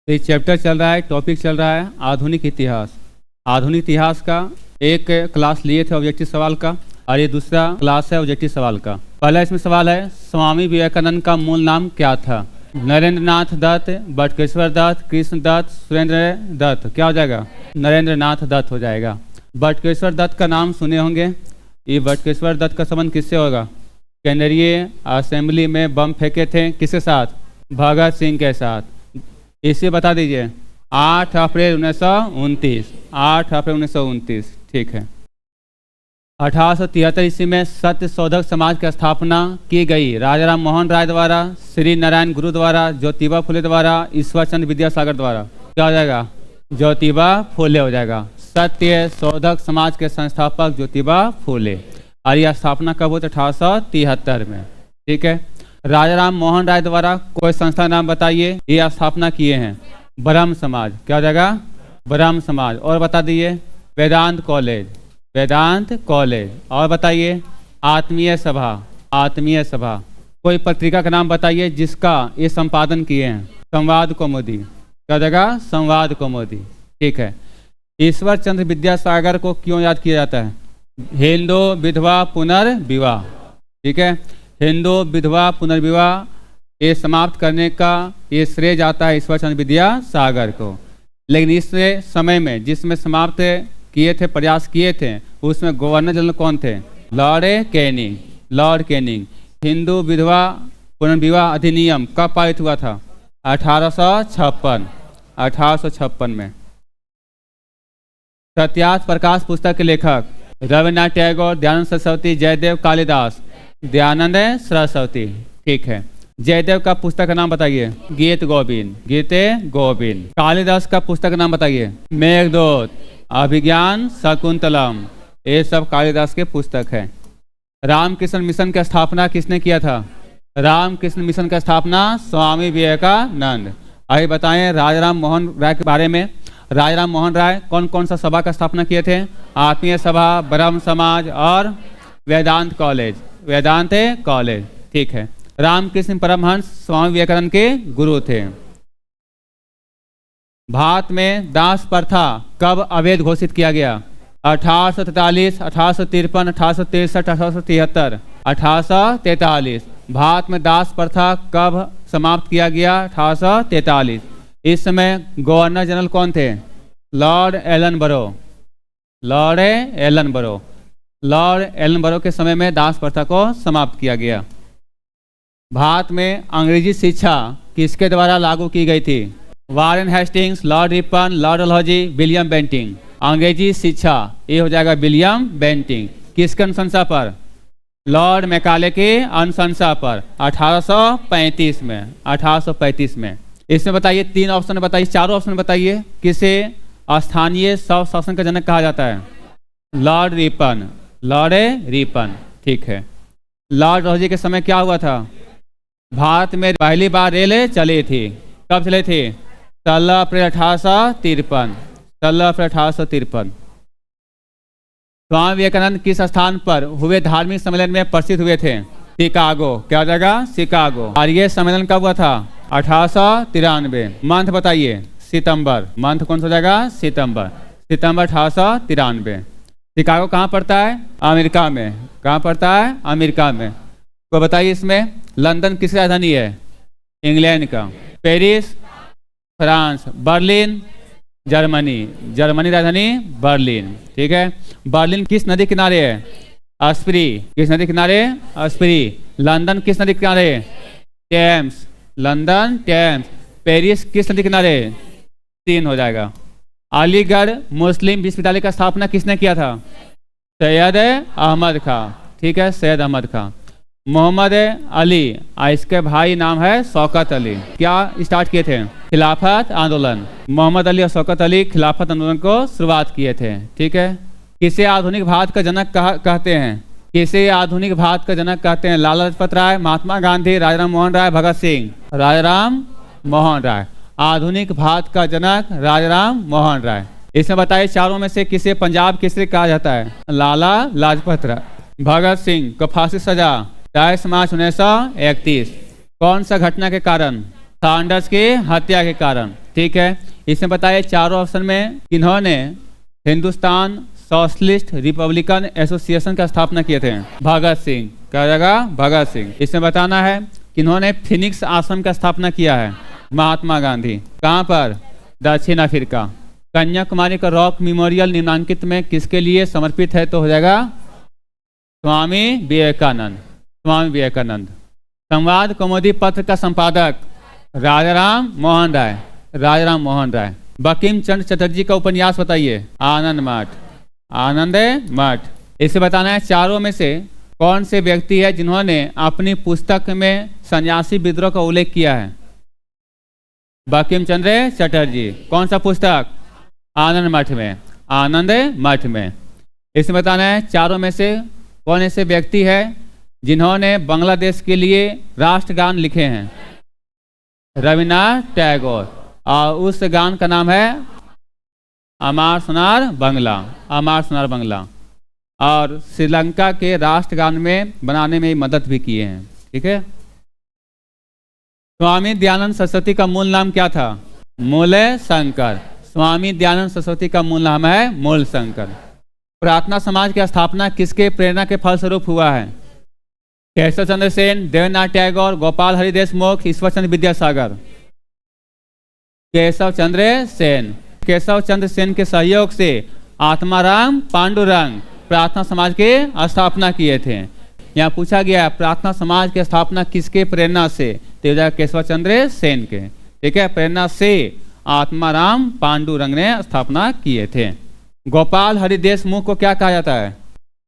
तो ये चैप्टर चल रहा है, टॉपिक चल रहा है आधुनिक इतिहास। आधुनिक इतिहास का एक क्लास लिए थे ऑब्जेक्टिव सवाल का, और ये दूसरा क्लास है ऑब्जेक्टिव सवाल का। पहला इसमें सवाल है, स्वामी विवेकानंद का मूल नाम क्या था? नरेंद्र नाथ दत्त, बटकेश्वर दत्त, कृष्ण दत्त, सुरेंद्र दत्त। क्या हो जाएगा? नरेंद्र नाथ दत्त हो जाएगा। बटकेश्वर दत्त का नाम सुने होंगे। ये बटकेश्वर दत्त का संबंध किससे होगा? केंद्रीय असेंबली में बम फेंके थे, किसके साथ? भगत सिंह के साथ। इसे बता दीजिए। 8 अप्रैल 1929। 8 अप्रैल 1929, ठीक है। 1873 ईस्वी में सत्य शोधक समाज की स्थापना की गई। राजा राम मोहन राय द्वारा, श्री नारायण गुरु द्वारा, ज्योतिबा फुले द्वारा, ईश्वर चंद्र विद्यासागर द्वारा। क्या हो जाएगा? ज्योतिबा फुले हो जाएगा। सत्य शोधक समाज के संस्थापक ज्योतिबा फुले। और यह स्थापना कब हुई? 1873 में, ठीक है। राजा राम मोहन राय द्वारा कोई संस्था नाम बताइए। ये स्थापना किए हैं ब्रह्म समाज। क्या हो जाएगा? ब्रह्म समाज। और बता दीजिए। वेदांत कॉलेज। वेदांत कॉलेज। और बताइए। आत्मीय सभा। आत्मीय सभा। कोई पत्रिका का नाम बताइए जिसका ये संपादन किए हैं। संवाद कौमुदी। क्या हो जाएगा? संवाद कौमुदी, ठीक है। ईश्वर चंद्र विद्यासागर को क्यों याद किया जाता है? हिंदू विधवा पुनर्विवाह, ठीक है। हिंदू विधवा पुनर्विवाह ये समाप्त करने का ये श्रेय जाता है ईश्वर चंद्र विद्यासागर को। लेकिन इस समय में जिसमें समाप्त किए थे, प्रयास किए थे, उसमें गवर्नर जनरल कौन थे? Lord Canning. Lord Canning. Hindu विधवा पुनर्विवाह अधिनियम कब पारित हुआ था? 1856। 1856 में। सत्यार्थ प्रकाश पुस्तक के लेखक रविन्द्रनाथ टैगोर, दयानंद सरस्वती, जयदेव, कालिदास। दयानंद सरस्वती, ठीक है। जयदेव का पुस्तक का नाम बताइए। गीत गोविंद। गीत गोविंद। कालिदास का पुस्तक का नाम बताइए। मेघदूत, अभिज्ञान शाकुंतलम। ये सब कालिदास के पुस्तक है। रामकृष्ण मिशन की स्थापना किसने किया था? रामकृष्ण मिशन की स्थापना स्वामी विवेकानंद। आइए बताएं राजा राम मोहन राय के बारे में। राजा राम मोहन राय कौन कौन सा सभा का स्थापना किए थे? आत्मीय सभा, ब्रह्म समाज और वेदांत कॉलेज। वेदांत कॉलेज, ठीक है। रामकृष्ण परमहंस स्वामी विवेकानंद के गुरु थे। भारत में दास प्रथा कब अवैध घोषित किया गया? 1843, 1853, 1863, 1873। 1843। भारत में दास प्रथा कब समाप्त किया गया? 1843। इस समय गवर्नर जनरल कौन थे? Lord Ellenborough. Lord Ellenborough. Lord Ellenborough के समय में दास प्रथा को समाप्त किया गया। भारत में अंग्रेजी शिक्षा किसके द्वारा लागू की गई थी? Warren Hastings, Lord Ripon, Lord Dalhousie, William Bentinck. अंग्रेजी शिक्षा ये हो जाएगा विलियम बेंटिंग। किसके अनुशंसा पर? लॉर्ड मैकाले के अनुशंसा पर 1835 में। 1835 में। इसमें बताइए 3 ऑप्शन बताइए, 4 ऑप्शन बताइए। किसे स्थानीय स्वशासन का जनक कहा जाता है? Lord Ripon. लॉर्ड रिपन, ठीक है। लॉर्ड डलहौजी के समय क्या हुआ था? भारत में पहली बार रेल चली थी। कब चले थे? 16 अप्रैल 1853। 16 अप्रैल 1853। स्वामी विवेकानंद किस स्थान पर हुए धार्मिक सम्मेलन में प्रसिद्ध हुए थे? शिकागो। क्या जगह? शिकागो। और ये सम्मेलन कब हुआ था? 1893। मंथ बताइए। सितंबर। मंथ कौन सा जाएगा? सितंबर। सितंबर 1893। शिकागो कहाँ पड़ता है? अमेरिका में। कहाँ पड़ता है? अमेरिका में। तो बताइए इसमें लंदन किसकी राजधानी है? इंग्लैंड का। Paris France. Berlin Germany. Germany राजधानी बर्लिन, ठीक है। बर्लिन किस नदी किनारे है? स्प्री। किस नदी किनारे? स्प्री। लंदन किस नदी किनारे? टेम्स। London Thames. पेरिस किस नदी किनारे? 3 हो जाएगा। अलीगढ़ मुस्लिम विश्वविद्यालय का स्थापना किसने किया था? सैयद अहमद खां, ठीक है। सैयद अहमद खां। मोहम्मद अली, इसके भाई नाम है शौकत अली। क्या स्टार्ट किए थे? खिलाफत आंदोलन। मोहम्मद अली और शौकत अली खिलाफत आंदोलन को शुरुआत किए थे, ठीक है। किसे आधुनिक भारत का जनक कहते हैं? किसे आधुनिक भारत का जनक कहते हैं? लाला लाजपत राय, महात्मा गांधी, राजा राम मोहन राय, भगत सिंह। राजा राम मोहन राय। आधुनिक भारत का जनक राजा राम मोहन राय। इसमें बताइए चारों में से किसे पंजाब केसरी कहा जाता है? लाला लाजपत राय। भगत सिंह को फांसी सजा 22 मार्च 1931। कौन सा घटना के कारण? सैंडर्स की हत्या के कारण। ठीक है, इसमें बताइए चारों ऑप्शन में किन्होंने हिंदुस्तान सोशलिस्ट रिपब्लिकन एसोसिएशन का स्थापना किए थे? भगत सिंह। क्या जाएगा? भगत सिंह। इसमें बताना है किन्होंने फिनिक्स आश्रम का स्थापना किया है? महात्मा गांधी। कहाँ पर? दक्षिण अफ्रीका। कन्याकुमारी का रॉक मेमोरियल निम्नांकित में किसके लिए समर्पित है? तो हो जाएगा स्वामी विवेकानंद। स्वामी विवेकानंद। संवाद कौमुदी पत्र का संपादक? राजाराम मोहन राय। राजाराम मोहन राय। बंकिम चंद्र चटर्जी का उपन्यास बताइए? आनंद मठ। आनंद मठ। इसे बताना है चारों में से कौन से व्यक्ति है जिन्होंने अपनी पुस्तक में सन्यासी विद्रोह का उल्लेख किया है? बंकिम चंद्र चटर्जी। कौन सा पुस्तक? आनंद मठ में। आनंद मठ में। इसे बताना है चारों में से कौन ऐसे व्यक्ति है जिन्होंने बांग्लादेश के लिए राष्ट्रगान लिखे हैं? रविन्द्रनाथ टैगोर। और उस गान का नाम है अमार सोनार बंगला। अमार सोनार बंगला। और श्रीलंका के राष्ट्रगान में बनाने में मदद भी किए हैं। ठीक है। स्वामी दयानंद सरस्वती का मूल नाम क्या था? मूल शंकर। स्वामी दयानंद सरस्वती का मूल नाम है मूल शंकर। प्रार्थना समाज की स्थापना किसके प्रेरणा के फलस्वरूप हुआ है? केशव चंद्र सेन, देवेंद्रनाथ टैगोर, गोपाल हरि देशमुख, ईश्वर चंद्र विद्यासागर। केशव चंद्र सेन। केशव चंद्र सेन के सहयोग से आत्माराम पांडुरंग प्रार्थना समाज के स्थापना किए थे। यहाँ पूछा गया प्रार्थना समाज की स्थापना किसके प्रेरणा से? तो केशव चंद्र सेन के। ठीक है, प्रेरणा से आत्माराम पांडुरंग ने स्थापना किए थे। गोपाल हरि देशमुख को क्या कहा जाता है?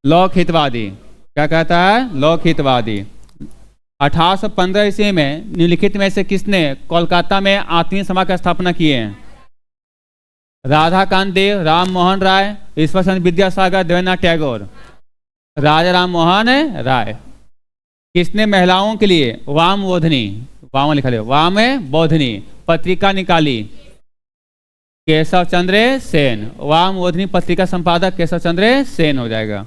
लोक हितवादी। क्या कहता है? लोक हितवादी। 1815 ईस्वी में निम्नलिखित में से किसने कोलकाता में आत्मीय सभा की स्थापना की है? राधाकांत देव, राम मोहन राय, ईश्वर चंद्र विद्यासागर, देवेंद्रनाथ टैगोर। राजा राम मोहन राय। किसने महिलाओं के लिए वाम बोधनी, वाम लिखा ले, वाम बोधनी पत्रिका निकाली? केशव चंद्र सेन। वाम बोधनी पत्रिका संपादक केशव चंद्र सेन हो जाएगा।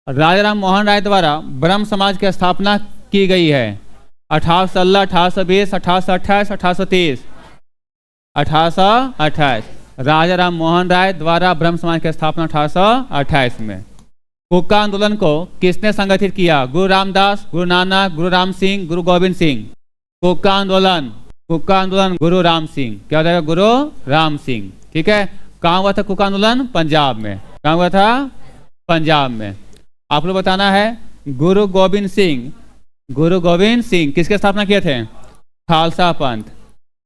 राजा राम मोहन राय द्वारा ब्रह्म समाज की स्थापना की गई है 1816, 1820, 1828, 1830। 1828। राजा राम मोहन राय द्वारा ब्रह्म समाज की स्थापना 1828 में। हुक्का आंदोलन को किसने संगठित किया? गुरु रामदास, गुरु नानक, गुरु राम सिंह, गुरु गोविंद सिंह। हुक्का आंदोलन, हुक्का आंदोलन गुरु राम सिंह। क्या हो जाएगा? गुरु राम सिंह। ठीक है। कहाँ हुआ था हुक्का आंदोलन? पंजाब में। कहाँ हुआ था? पंजाब में। आप लोग बताना है गुरु गोविंद सिंह। गुरु गोविंद सिंह किसके स्थापना किए थे? खालसा पंथ।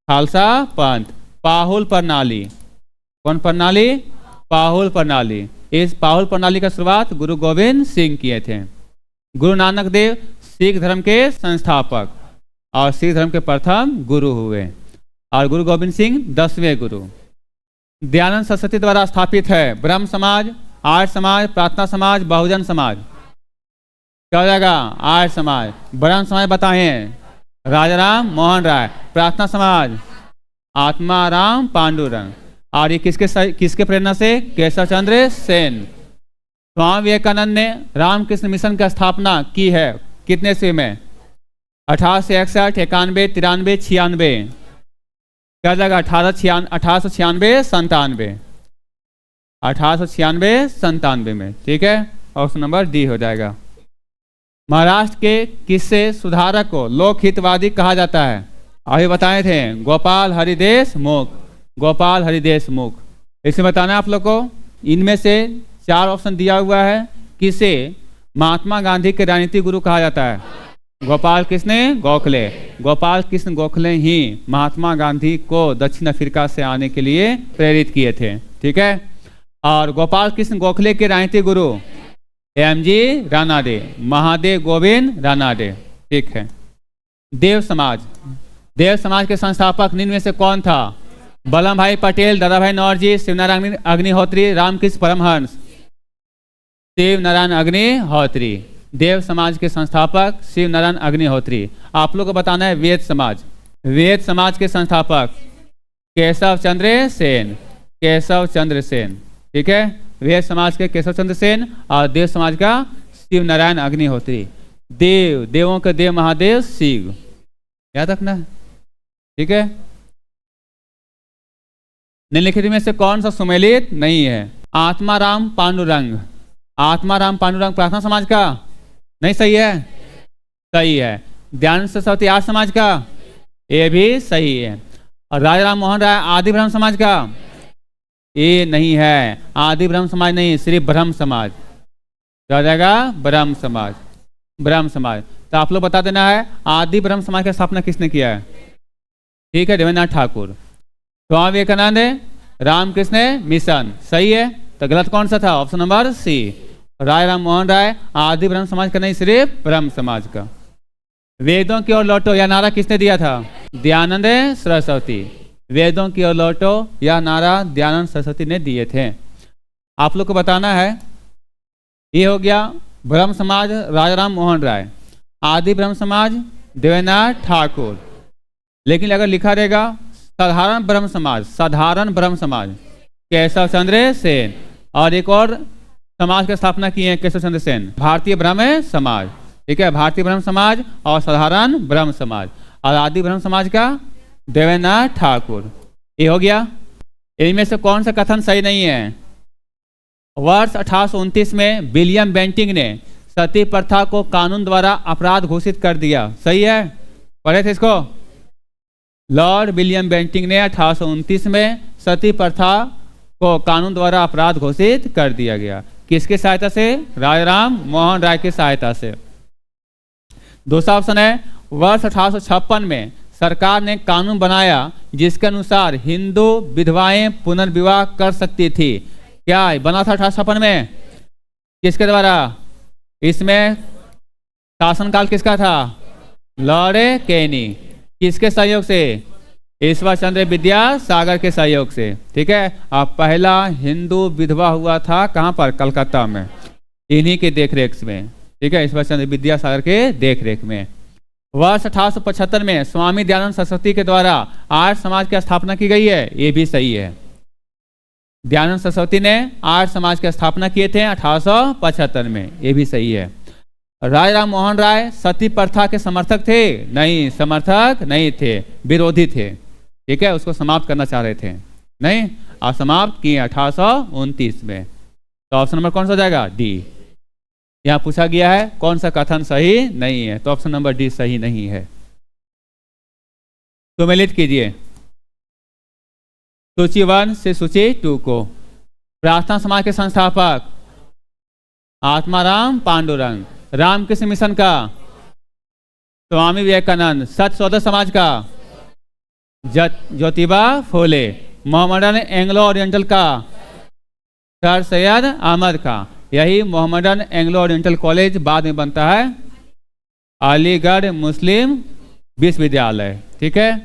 खालसा पंथ। पाहुल प्रणाली। कौन प्रणाली? पाहुल प्रणाली। इस पाहुल प्रणाली का शुरुआत गुरु गोविंद सिंह किए थे। गुरु नानक देव सिख धर्म के संस्थापक और सिख धर्म के प्रथम गुरु हुए और गुरु गोविंद सिंह 10वें गुरु। दयानंद सरस्वती द्वारा स्थापित है ब्रह्म समाज, आर्य समाज, प्रार्थना समाज, बहुजन समाज। क्या हो जाएगा? आर्य समाज। ब्रह्म समाज बताएं? राजाराम मोहन राय। प्रार्थना समाज आत्माराम पांडुरंग। और ये किसके प्रेरणा से? केशव चंद्र सेन। स्वामी विवेकानंद ने रामकृष्ण मिशन की स्थापना की है कितने ईस्वी में? 1861, 91, 93, 96। क्या जाएगा? 1896, 97। 1896, 97 में। ठीक है, ऑप्शन नंबर डी हो जाएगा। महाराष्ट्र के किससे सुधारक को लोक हितवादी कहा जाता है? अभी बताए थे गोपाल हरि देशमुख। गोपाल हरि देशमुख। इसे बताना है आप लोग को। इनमें से 4 ऑप्शन दिया हुआ है। किसे महात्मा गांधी के राजनीतिक गुरु कहा जाता है? गोपाल कृष्ण गोखले। गोपाल कृष्ण गोखले ही महात्मा गांधी को दक्षिण अफ्रीका से आने के लिए प्रेरित किए थे। ठीक है। और गोपाल कृष्ण गोखले के राजनीतिक गुरु एमजी रानाडे, महादेव गोविंद रानाडे। ठीक है। देव समाज। देव समाज के संस्थापक निम्न में से कौन था? बल्लभ भाई पटेल, दादा भाई नौरोजी, शिवनारायण अग्निहोत्री, रामकृष्ण परमहंस। शिव नारायण अग्निहोत्री। देव समाज के संस्थापक शिव नारायण अग्निहोत्री। आप लोग को बताना है वेद समाज। वेद समाज के संस्थापक केशव चंद्र सेन। केशव चंद्र सेन। ठीक है। वेद समाज के केशव चंद्र सेन और देव समाज का शिव नारायण अग्निहोत्री। देव, देवों के देव महादेव शिव, याद रखना। ठीक है। निम्नलिखित में से कौन सा सुमेलित नहीं है? आत्माराम पांडुरंग, आत्माराम पांडुरंग प्रार्थना समाज का नहीं सही है? सही है। दयानंद सरस्वती आर्य समाज का, ये भी सही है। और राजा राम मोहन राय आदि ब्रह्म समाज का, ये नहीं है। आदि ब्रह्म समाज नहीं, सिर्फ ब्रह्म समाज। क्या हो जाएगा? ब्रह्म समाज, ब्रह्म समाज। तो आप लोग बता देना है आदि ब्रह्म समाज की स्थापना किसने किया है? ठीक है, देवेंद्रनाथ ठाकुर। स्वामी विवेकानंद रामकृष्ण मिशन, सही है। तो गलत कौन सा था? ऑप्शन नंबर सी, राय राम मोहन राय आदि ब्रह्म समाज का नहीं, सिर्फ ब्रह्म समाज का। वेदों की ओर लौटो यह नारा किसने दिया था? दयानंद सरस्वती। वेदों की ओर लौटो यह नारा दयानंद सरस्वती ने दिए थे। आप लोग को बताना है, ये हो गया ब्रह्म समाज राजाराम मोहन राय, आदि ब्रह्म समाज देवेंद्रनाथ ठाकुर। लेकिन अगर लिखा रहेगा साधारण ब्रह्म समाज, साधारण ब्रह्म समाज केशव चंद्र सेन, और एक और समाज की स्थापना की है केशव चंद्र सेन, भारतीय ब्रह्म समाज। ठीक है, भारतीय ब्रह्म समाज और साधारण ब्रह्म समाज। और आदि ब्रह्म समाज का देवेंद्रनाथ ठाकुर। ये हो गया। इनमें से कौन सा कथन सही नहीं है? वर्ष 1829 में विलियम बेंटिंग ने सती प्रथा को कानून द्वारा अपराध घोषित कर दिया, सही है? पढ़े थे इसको? लॉर्ड विलियम बेंटिंग ने 1829 में सती प्रथा को कानून द्वारा अपराध घोषित कर दिया गया। किसकी सहायता से? राजाराम मोहन राय की सहायता से। दूसरा ऑप्शन है वर्ष 1856 में सरकार ने कानून बनाया जिसके अनुसार हिंदू विधवाएं पुनर्विवाह कर सकती थी। क्या बना था 1856 में? किसके द्वारा? इसमें शासनकाल किसका था? लॉर्ड कैनी। किसके सहयोग से? ईश्वर चंद्र विद्यासागर के सहयोग से। ठीक है, अब पहला हिंदू विधवा हुआ था कहाँ पर? कलकत्ता में, इन्हीं के देखरेख में। ठीक है, ईश्वर चंद्र विद्यासागर के देखरेख में। वर्ष 1875 में स्वामी दयानंद सरस्वती के द्वारा आर्य समाज की स्थापना की गई है, ये भी सही है। दयानंद सरस्वती ने आर्य समाज की स्थापना किए थे 1875 में, ये भी सही है। राजाराम मोहन राय सती प्रथा के समर्थक थे? नहीं, समर्थक नहीं थे, विरोधी थे। ठीक है, उसको समाप्त करना चाह रहे थे, नहीं, और समाप्त किए 1829 में। तो ऑप्शन नंबर कौन सा हो जाएगा? डी। यहाँ पूछा गया है कौन सा कथन सही नहीं है, तो ऑप्शन नंबर डी सही नहीं है। सुमेलित कीजिए सूची 1 से सूची 2 को। प्रार्थना समाज के संस्थापक आत्माराम पांडुरंग, रामकृष्ण मिशन का स्वामी विवेकानंद, सत्य शोधक समाज का Jyotiba Phule, Mohammedan Anglo oriental का सर सैयद अहमद का। यही मोहम्मदन एंग्लो ओरिएंटल कॉलेज बाद में बनता है अलीगढ़ मुस्लिम विश्वविद्यालय। ठीक है,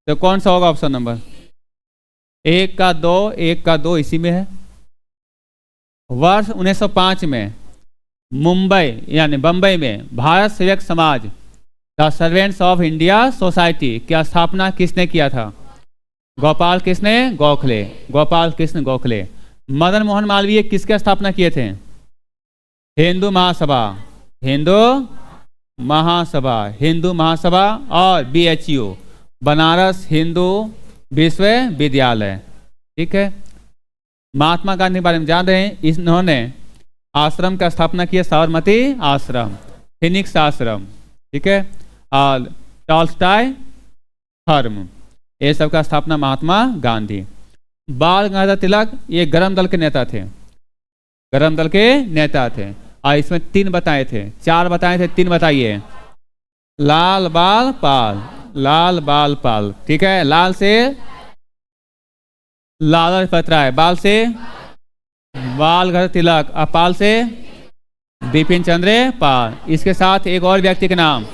तो कौन सा होगा ऑप्शन नंबर? 1 का 2, 1 का 2 इसी में है। वर्ष 1905 में मुंबई यानी बंबई में भारत सेवक समाज the servants of India society की स्थापना किसने किया था? गोपाल कृष्ण गोखले, गोपाल कृष्ण गोखले। मदन मोहन मालवीय किसके स्थापना किए थे? हिंदू महासभा, हिंदू महासभा, हिंदू महासभा और BHU बनारस हिंदू विश्वविद्यालय। ठीक है, महात्मा गांधी के बारे में जान रहे हैं, इन्होंने आश्रम का स्थापना किया, साबरमती आश्रम, फिनिक्स आश्रम। ठीक है, और टॉल्स्टॉय फर्म, ये सब का स्थापना महात्मा गांधी। बाल गंगाधर तिलक ये गरम दल के नेता थे, गरम दल के नेता थे। और इसमें 3 बताए थे, 4 बताए थे, 3 बताइए। लाल बाल पाल, लाल बाल पाल। ठीक है, लाल से लाला लाजपत राय, बाल से बाल गंगाधर तिलक, और पाल से बिपिन चंद्र पाल। इसके साथ एक और व्यक्ति के नाम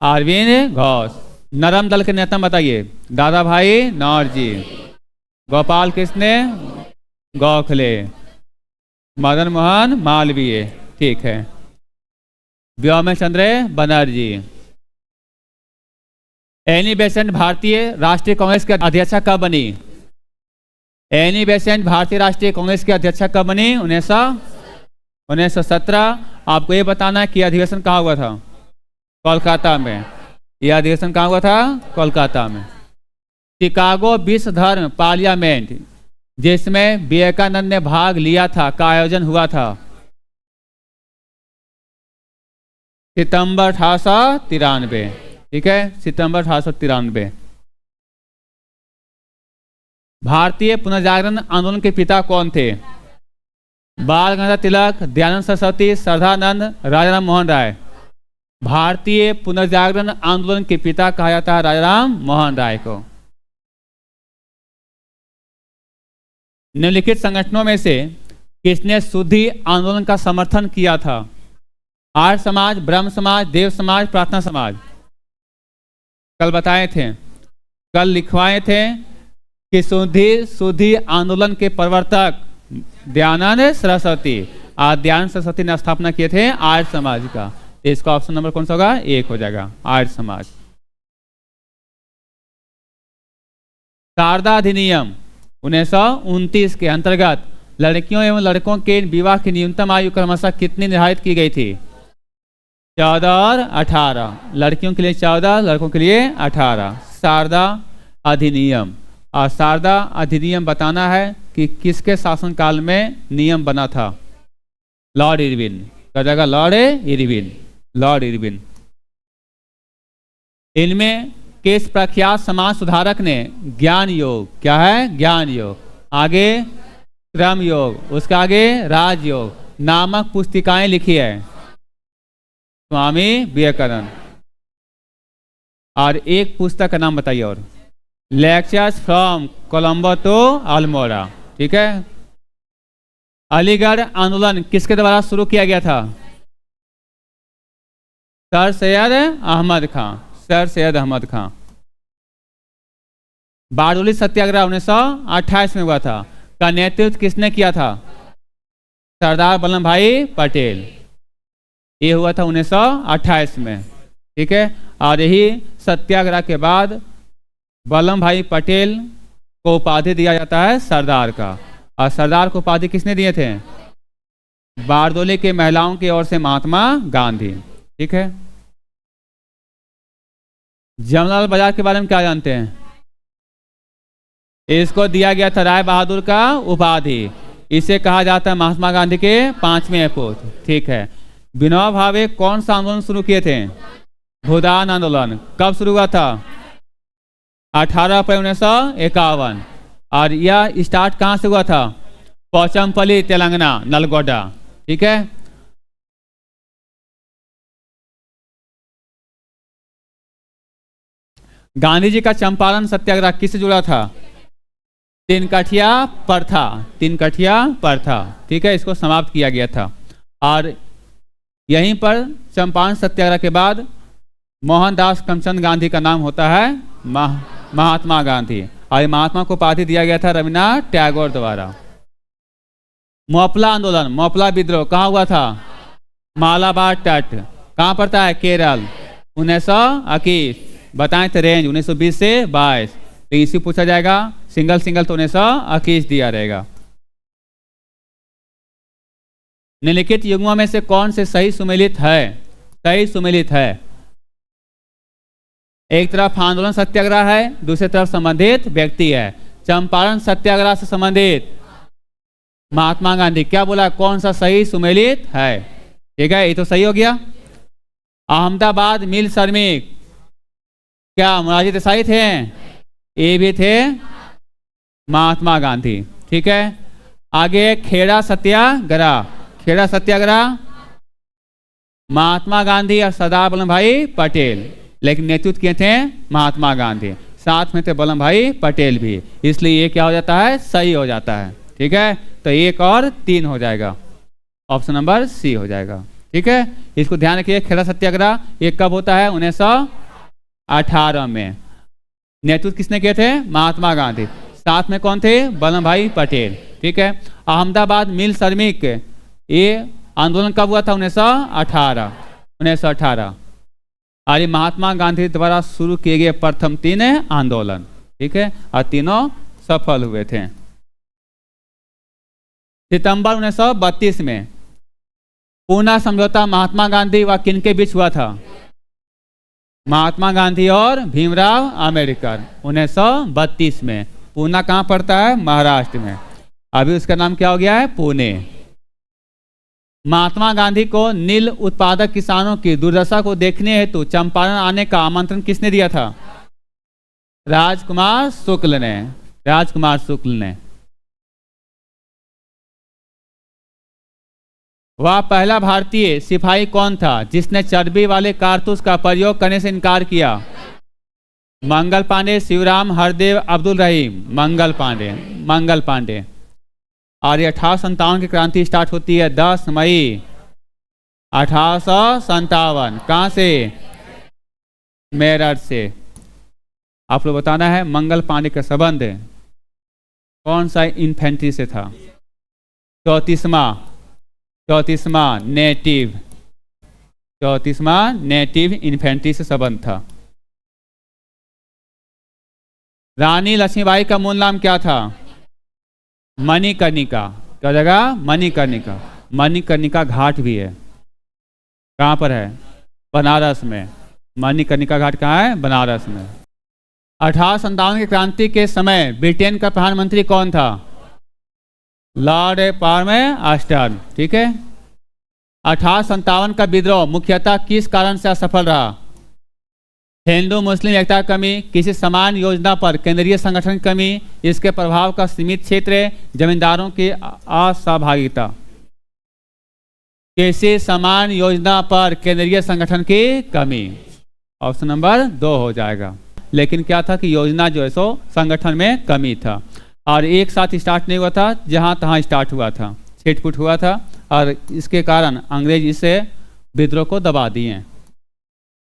अरविंद घोष। नरम दल के नेता बताइए। दादा भाई नौरोजी, गोपाल कृष्ण गोखले, मदन मोहन मालवीय। ठीक है, व्योम चंद्र बनर्जी। एनी बेसेंट भारतीय राष्ट्रीय कांग्रेस के अध्यक्षा कब बनी? एनी बेसेंट भारतीय राष्ट्रीय कांग्रेस के अध्यक्षा कब बनी? 1917। आपको ये बताना है कि अधिवेशन कहाँ हुआ था? कोलकाता में। यह अधिवेशन कहाँ हुआ था? कोलकाता में। शिकागो विश्व धर्म पार्लियामेंट जिसमें विवेकानंद ने भाग लिया था का आयोजन हुआ था सितंबर 1893। ठीक है, सितंबर 1893। भारतीय पुनर्जागरण आंदोलन के पिता कौन थे? बाल गंगाधर तिलक, दयानंद सरस्वती, श्रद्धानंद, राजाराम मोहन राय। भारतीय पुनर्जागरण आंदोलन के पिता कहा जाता है राजाराम मोहन राय को। निम्नलिखित संगठनों में से किसने शुद्धि आंदोलन का समर्थन किया था? आर्य समाज, ब्रह्म समाज, देव समाज, प्रार्थना समाज। कल बताए थे, कल लिखवाए थे कि शुद्धि आंदोलन के प्रवर्तक दयानंद सरस्वती, और दयानंद सरस्वती ने स्थापना किए थे आर्य समाज का। इसका ऑप्शन नंबर कौन सा होगा? 1 हो जाएगा, आर्य समाज। शारदा अधिनियम 1929 के अंतर्गत लड़कियों एवं लड़कों के विवाह की न्यूनतम आयु क्रमशः कितनी निर्धारित की गई थी? 14 और 18। लड़कियों के लिए 14, लड़कों के लिए 18। शारदा अधिनियम। और शारदा अधिनियम बताना है कि किसके शासनकाल में नियम बना था? Lord Irwin. क्या जाएगा? Lord Irwin. Lord Irwin. इनमें किस प्रख्यात समाज सुधारक ने ज्ञान योग, क्या है? ज्ञान योग, आगे क्रम योग, उसका आगे राजयोग नामक पुस्तिकाएं लिखी है? स्वामी विवेकानंद। और एक पुस्तक का नाम बताइए और। Lectures from Colombo to Almora. ठीक है। अलीगढ़ आंदोलन किसके द्वारा शुरू किया गया था? सर सैयद अहमद खां। सर सैयद अहमद खां। बारडोली सत्याग्रह 1928 में हुआ था, का नेतृत्व किसने किया था? सरदार वल्लभ भाई पटेल। ये हुआ था 1928 में। ठीक है। और यही सत्याग्रह के बाद वल्लभ भाई पटेल को उपाधि दिया जाता है सरदार का। और सरदार को उपाधि किसने दिए थे? बारडोली के महिलाओं की ओर से महात्मा गांधी। ठीक है। जमनालाल बजाज के बारे में क्या जानते हैं? इसको दिया गया था राय बहादुर का उपाधि। इसे कहा जाता है महात्मा गांधी के 5वें पुत्र। ठीक है। विनोबा भावे कौन सा आंदोलन शुरू किए थे? भूदान आंदोलन। कब शुरू हुआ था? 18 अप्रैल 1951। और यह स्टार्ट कहाँ से हुआ था? पोचमपल्ली तेलंगाना, नलगोंडा। ठीक है। गांधी जी का चंपारण सत्याग्रह किससे जुड़ा था? तीनकठिया प्रथा। तीनकठिया प्रथा। ठीक है। इसको समाप्त किया गया था। और यहीं पर चंपारण सत्याग्रह के बाद मोहनदास करमचंद गांधी का नाम होता है महात्मा गांधी। और महात्मा को उपाधि दिया गया था रविन्द्रनाथ टैगोर द्वारा। मोपला आंदोलन, मोपला विद्रोह कहाँ हुआ था? मालाबार तट। कहाँ पड़ता है? केरल। 1921। बताएं तो रेंज 1920 से 22। तो इसी पूछा जाएगा। सिंगल सिंगल तो 1921 दिया रहेगा। निम्नलिखित युग्मों में से कौन से सही सुमेलित है? सही सुमेलित है। एक तरफ आंदोलन सत्याग्रह है, दूसरी तरफ संबंधित व्यक्ति है। चंपारण सत्याग्रह से संबंधित महात्मा गांधी। क्या बोला? कौन सा सही सुमेलित है? ठीक है, ये तो सही हो गया। अहमदाबाद मिल श्रमिक क्या मोरारजी देसाई थे? ये भी थे महात्मा गांधी। ठीक है। आगे खेड़ा सत्याग्रह। खेड़ा सत्याग्रह महात्मा गांधी और सरदार वल्लभ भाई पटेल, लेकिन नेतृत्व किए थे महात्मा गांधी। साथ में थे वल्लभ भाई पटेल भी। इसलिए ये क्या हो जाता है? सही हो जाता है। ठीक है। तो 1 और 3 हो जाएगा। ऑप्शन नंबर सी हो जाएगा। ठीक है। इसको ध्यान रखिए। खेड़ा सत्याग्रह ये कब होता है? 1918 में। नेतृत्व किसने किए थे? महात्मा गांधी। साथ में कौन थे? वल्लभ भाई पटेल। ठीक है। अहमदाबाद मिल श्रमिक ये आंदोलन कब हुआ था? 1918। 1918। और ये महात्मा गांधी द्वारा शुरू किए गए प्रथम 3 आंदोलन। ठीक है। और तीनों सफल हुए थे। सितंबर 1932 में पूना समझौता महात्मा गांधी व किन के बीच हुआ था? महात्मा गांधी और भीमराव अम्बेडकर 1932 में। पूना कहाँ पड़ता है? महाराष्ट्र में। अभी उसका नाम क्या हो गया है? पुणे। महात्मा गांधी को नील उत्पादक किसानों की दुर्दशा को देखने हेतु चंपारण आने का आमंत्रण किसने दिया था? राजकुमार शुक्ल ने। राजकुमार शुक्ल ने। वह पहला भारतीय सिपाही कौन था जिसने चर्बी वाले कारतूस का प्रयोग करने से इनकार किया? मंगल पांडे, शिवराम, हरदेव, अब्दुल रहीम। मंगल पांडे। मंगल पांडे। और ये 1857 की क्रांति स्टार्ट होती है 10 मई 1857। कहाँ से? मेरठ से। आप लोग बताना है मंगल पांडे का संबंध कौन सा इन्फेंट्री से था? 34वां नेटिव इन्फेंट्री से संबंध था। रानी लक्ष्मीबाई का मूल नाम क्या था? मणिकर्णिका। क्या जगह? मणिकर्णिका। मणिकर्णिका घाट भी है। कहाँ पर है? बनारस में। मणिकर्णिका घाट कहाँ है? बनारस में। 1857 की क्रांति के समय ब्रिटेन का प्रधानमंत्री कौन था? Lord Palmerston. ठीक है। 1857 का विद्रोह मुख्यतः किस कारण से असफल रहा? हिंदू मुस्लिम एकता की कमी, किसी समान योजना पर केंद्रीय संगठन की कमी, इसके प्रभाव का सीमित क्षेत्र, जमींदारों की असहभागिता। किसी समान योजना पर केंद्रीय संगठन की कमी। ऑप्शन नंबर 2 हो जाएगा। लेकिन क्या था कि योजना जो है सो संगठन में कमी था और एक साथ स्टार्ट नहीं हुआ था, जहां तहां स्टार्ट हुआ था, छिटपुट हुआ था और इसके कारण अंग्रेज इसे विद्रोह को दबा दिए।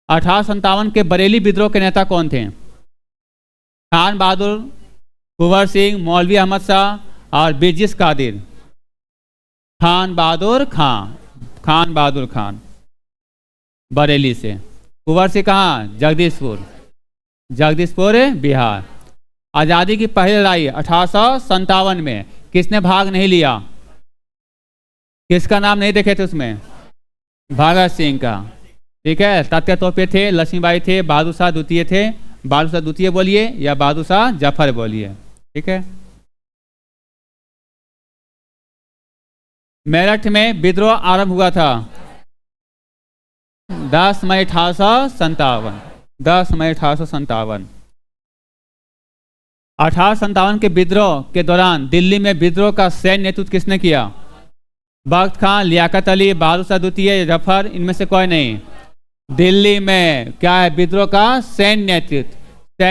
1857 के बरेली विद्रोह के नेता कौन थे? खान बहादुर, कुंवर सिंह, मौलवी अहमद शाह और बिरजिस कादिर। खान बहादुर खान बरेली से। कुंवर सिंह कहाँ? जगदीशपुर बिहार। आज़ादी की पहली लड़ाई 1857 में किसने भाग नहीं लिया? किसका नाम नहीं देखे थे उसमें? भगत सिंह का। ठीक है। तात्या तोपे थे, लक्ष्मीबाई थे, बहादुर शाह द्वितीय थे। बहादुर शाह द्वितीय बोलिए या बहादुर शाह जफर बोलिए। ठीक है। मेरठ में विद्रोह आरंभ हुआ था 10 मई 1857। 10 मई 1857। 1857 के विद्रोह के दौरान दिल्ली में विद्रोह का सैन्य नेतृत्व किसने किया? बख्त खान, लियाकत अली, बहादुर शाह द्वितीय, जफर, इनमें से कोई नहीं। दिल्ली में क्या है? विद्रोह का सैन्य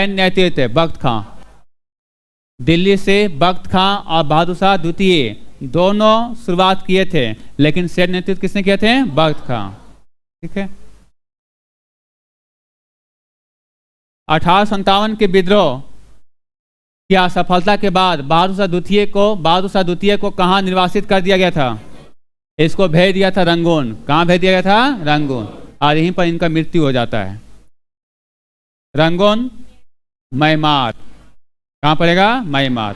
नेतृत्व बख्त खान। दिल्ली से बख्त खान और बहादुर शाह द्वितीय दोनों शुरुआत किए थे, लेकिन सैन्य नेतृत्व किसने किए थे? बख्त खान। ठीक है। 1857 के विद्रोह की असफलता के बाद बहादुर शाह द्वितीय को कहाँ निर्वासित कर दिया गया था? इसको भेज दिया था रंगून। कहाँ भेज दिया गया था? रंगून। और यहीं पर इनका मृत्यु हो जाता है। Rangoon, Myanmar. कहाँ पड़ेगा? म्यांमार।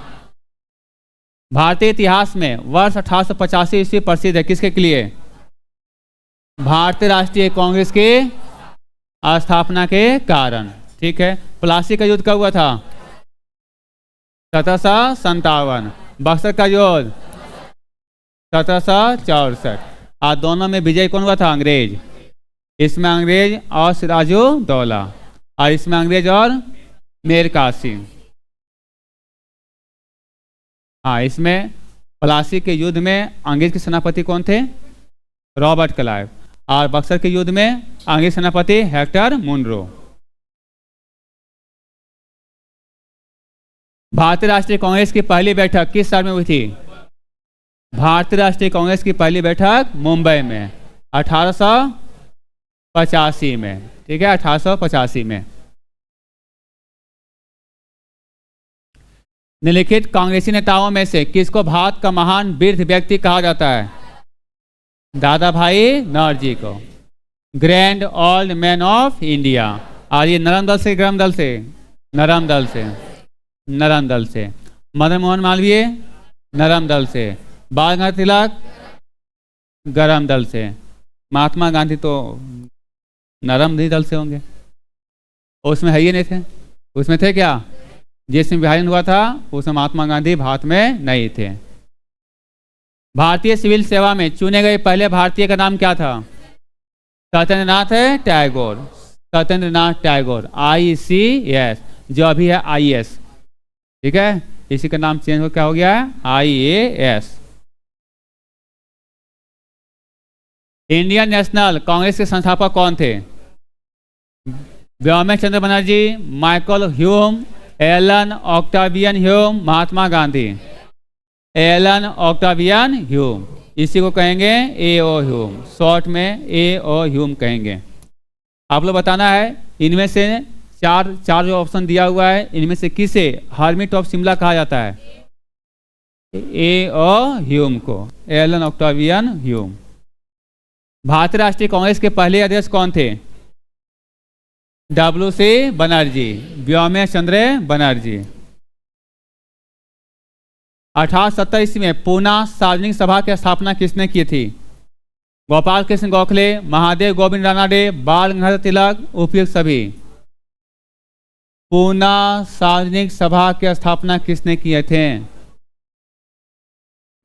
भारतीय इतिहास में वर्ष 1885 ईस्वी प्रसिद्ध है किसके लिए? भारतीय राष्ट्रीय कांग्रेस की स्थापना के कारण। ठीक है। प्लासी का युद्ध कब हुआ था? 1757। बक्सर का युद्ध 1764। और दोनों में विजय कौन हुआ था? अंग्रेज। इसमें अंग्रेज और सिराजुद्दौला और इसमें अंग्रेज और मीर कासिम। हाँ, इसमें प्लासी के युद्ध में अंग्रेज के सेनापति कौन थे? Robert Clive. और बक्सर के युद्ध में अंग्रेज सेनापति हेक्टर मुनरो। भारतीय राष्ट्रीय कांग्रेस की पहली बैठक किस साल में हुई थी? भारतीय राष्ट्रीय कांग्रेस की पहली बैठक मुंबई में 1885 में। ठीक है। 1885 में। निम्नलिखित कांग्रेसी नेताओं में से किसको भारत का महान वृद्ध व्यक्ति कहा जाता है? दादा भाई नौरोजी को grand old man of India. और ये नरम दल से गरम दल से? नरम दल से। मदन मोहन मालवीय नरम दल से। बाल गंगाधर तिलक गरम दल से। महात्मा गांधी तो नरम दल से होंगे। उसमें है ही नहीं थे। उसमें थे क्या? जिसमें विभाजन हुआ था उसमें महात्मा गांधी भारत में नहीं थे। भारतीय सिविल सेवा में चुने गए पहले भारतीय का नाम क्या था? सत्येंद्रनाथ टैगोर। सत्येंद्रनाथ टैगोर, ICS, जो अभी है IS। ठीक है, इसी का नाम चेंज हो क्या हो गया है? IAS। इंडियन नेशनल कांग्रेस के संस्थापक कौन थे? Vyomesh Chandra Banerjee, Michael Hume, Allan Octavian Hume, Mahatma Gandhi. Allan Octavian Hume, इसी को कहेंगे AO ह्यूम, शॉर्ट में AO ह्यूम कहेंगे। आप लोग बताना है इनमें से चार जो ऑप्शन दिया हुआ है इनमें से किसे हर्मिट ऑफ शिमला कहा जाता है? AO ह्यूम को, एलन ऑक्टावियन ह्यूम। भारतीय राष्ट्रीय कांग्रेस के पहले अध्यक्ष कौन थे? WC बनर्जी, व्योमेश चंद्र बनर्जी। 1870 ईस्वी में पूना सार्वजनिक सभा की स्थापना किसने की थी? गोपाल कृष्ण गोखले, महादेव गोविंद रानाडे, बाल गंगाधर तिलक, उपयुक्त सभी। पूना सार्वजनिक सभा की स्थापना किसने किए थे?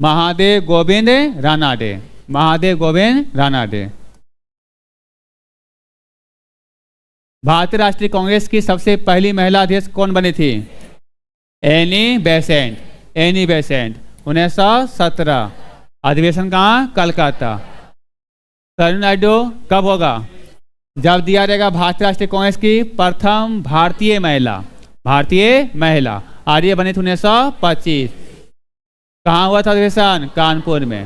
महादेव गोविंद रानाडे। महादेव गोविंद रानाडे। भारतीय राष्ट्रीय कांग्रेस की सबसे पहली महिला अध्यक्ष कौन बनी थी? Annie Besant. Annie Besant, 1917। अधिवेशन कहाँ? कलकत्ता। तमिलनाडु कब होगा? जब दिया जाएगा भारतीय राष्ट्रीय कांग्रेस की प्रथम भारतीय महिला। भारतीय महिला आर्य बनी थी 1925। कहाँ हुआ था अधिवेशन? कानपुर में।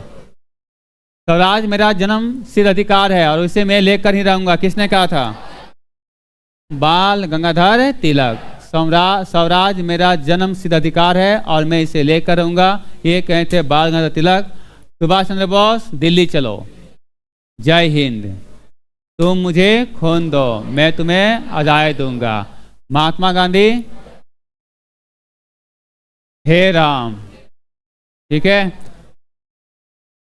स्वराज मेरा जन्म सिद्ध अधिकार है और उसे मैं लेकर ही रहूंगा, किसने कहा था? बाल गंगाधर तिलक। स्वराज मेरा जन्म सिद्ध अधिकार है और मैं इसे लेकर रहूंगा, ये कहे थे बाल गंगाधर तिलक। सुभाष चंद्र बोस, दिल्ली चलो। जय हिंद। तुम मुझे खून दो, मैं तुम्हें आजादी दूंगा। महात्मा गांधी, हे राम। ठीक है,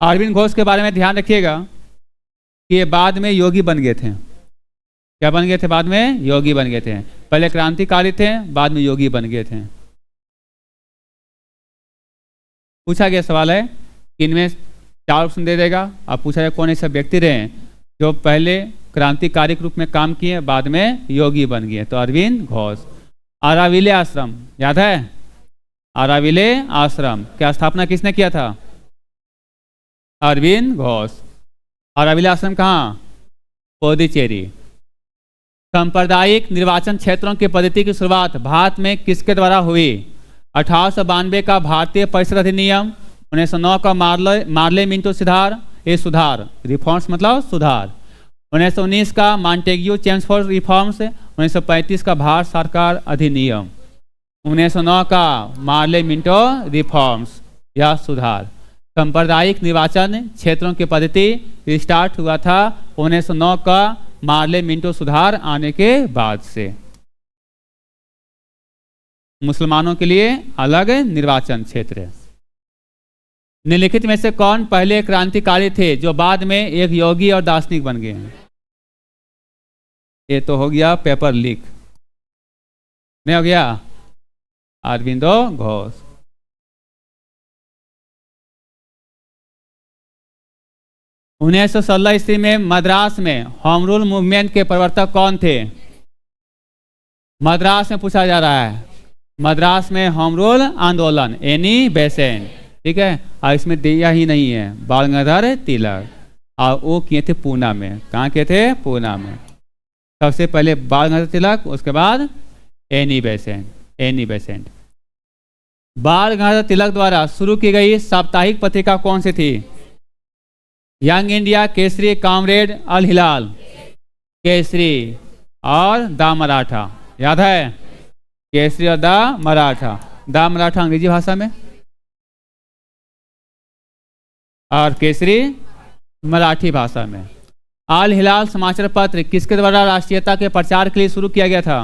अरविंद घोष के बारे में ध्यान रखिएगा कि ये बाद में योगी बन गए थे। क्या बन गए थे? बाद में योगी बन गए थे। पहले क्रांतिकारी थे, बाद में योगी बन गए थे। पूछा गया सवाल है कि इनमें 4 ऑप्शन दे देगा। अब पूछा जाए कौन ऐसे व्यक्ति रहे जो पहले क्रांतिकारी के रूप में काम किए, बाद में योगी बन गए? तो अरविंद घोष। आराविले आश्रम याद है? आराविले आश्रम क्या स्थापना किसने किया था? अरविंद घोष। आराविले आश्रम कहाँ? पुडुचेरी। सांप्रदायिक निर्वाचन क्षेत्रों की पद्धति की शुरुआत भारत में किसके द्वारा हुई? 1892 का भारतीय परिषद अधिनियम, 1909 का मार्ले मिंटो सुधार, ये सुधार रिफॉर्म्स मतलब सुधार, 1919 का मॉन्टेग्यू चेम्सफोर्ड रिफॉर्म्स, 1935 का भारत सरकार अधिनियम, 1909 का मार्ले मिंटो रिफॉर्म्स या सुधार। सांप्रदायिक निर्वाचन क्षेत्रों की पद्धति स्टार्ट हुआ था 1909 का मार्ले मिंटो सुधार आने के बाद से। मुसलमानों के लिए अलग निर्वाचन क्षेत्र है। निम्नलिखित में से कौन पहले क्रांतिकारी थे जो बाद में एक योगी और दार्शनिक बन गए? ये तो हो गया पेपर लीक, नहीं हो गया? अरविंदो घोष। उन्नीस सौ 16 ईस्वी में मद्रास में होम रूल मूवमेंट के प्रवर्तक कौन थे? मद्रास में पूछा जा रहा है। मद्रास में होम रूल आंदोलन, एनी बेसेंट। ठीक है, और इसमें दिया ही नहीं है बाल गंगाधर तिलक, और वो किए थे पूना में। कहाँ किए थे? पूना में। सबसे पहले बाल गंगाधर तिलक, उसके बाद एनी बेसेंट। Annie Besant. बाल गंगाधर तिलक द्वारा शुरू की गई साप्ताहिक पत्रिका कौन सी थी? यंग इंडिया, केसरी, कामरेड, अल हिलाल। केसरी और द मराठा, याद है? केसरी और द मराठा। द मराठा अंग्रेजी भाषा में और केसरी मराठी भाषा में। अल हिलाल समाचार पत्र किसके द्वारा राष्ट्रीयता के प्रचार के लिए शुरू किया गया था?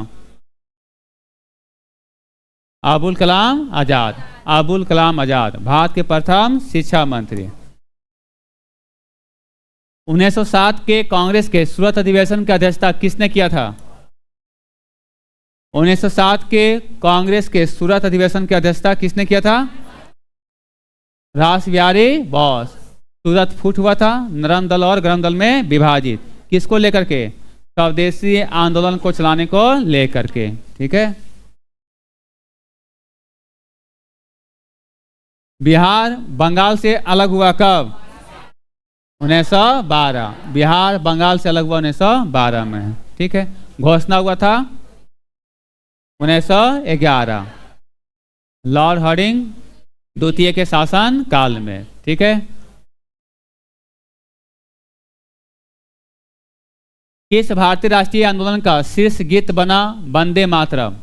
अबुल कलाम आजाद। अबुल कलाम आजाद भारत के प्रथम शिक्षा मंत्री। 1907 के कांग्रेस के सूरत अधिवेशन की अध्यक्षता किसने किया था? 1907 के कांग्रेस के सूरत अधिवेशन की अध्यक्षता किसने किया था? रास बिहारी बोस। सूरत फूट हुआ था नरम दल और गरम दल में विभाजित, किसको लेकर के? स्वदेशी आंदोलन को चलाने को लेकर के। ठीक है। बिहार बंगाल से अलग हुआ कब? 1912। बिहार बंगाल से अलग हुआ 1912 में। ठीक है। घोषणा हुआ था 1911 लॉर्ड हार्डिंग द्वितीय के शासन काल में। ठीक है। किस भारतीय राष्ट्रीय आंदोलन का शीर्ष गीत बना वंदे मातरम?